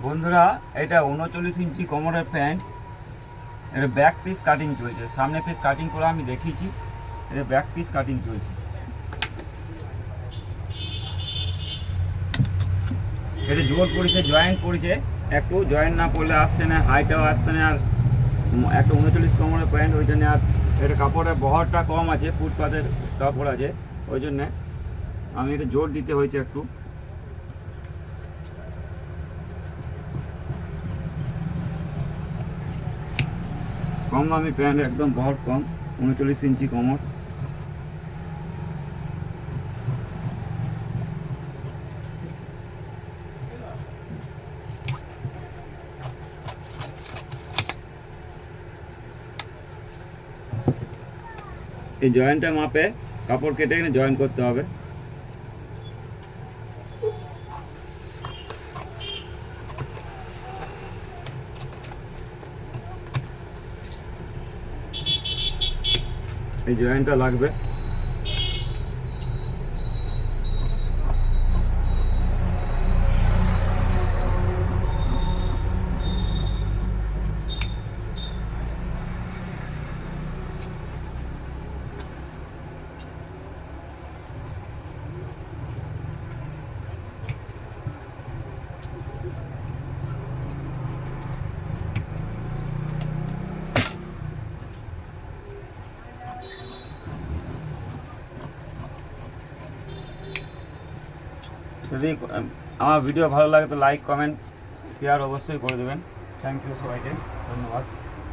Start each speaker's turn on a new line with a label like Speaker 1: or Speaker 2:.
Speaker 1: বন্ধুরা, এটা 39 ইঞ্চি কোমরের প্যান্ট। এটা ব্যাক পিস কাটিং চলছে, সামনে পিস কাটিং করা আমি দেখিয়েছি, এটা ব্যাক পিস কাটিং চলছে। এটা জোর পড়েছে, জয়েন্ট পড়েছে, একটু জয়েন্ট না পড়লে আসছে না, হাইটাও আসছে না। আর একটা 39 কোমরের প্যান্ট, ওই জন্য। আর এটা কাপড়ের বহরটা কম আছে, ফুটপাতের কাপড় আছে, ওই জন্যে আমি এটা জোর দিতে হয়েছে একটু। কম দামি প্যান্ট, একদম বহর কম, 39 ইঞ্চি কোমর। এই জয়েন্টটা মাপে কাপড় কেটে এখানে জয়েন করতে হবে। এই জয়েন্টটা লাগবে। যদি আমার ভিডিও ভালো লাগে তো লাইক, কমেন্ট, শেয়ার অবশ্যই করে দেবেন। থ্যাংক ইউ সবাইকে, ধন্যবাদ।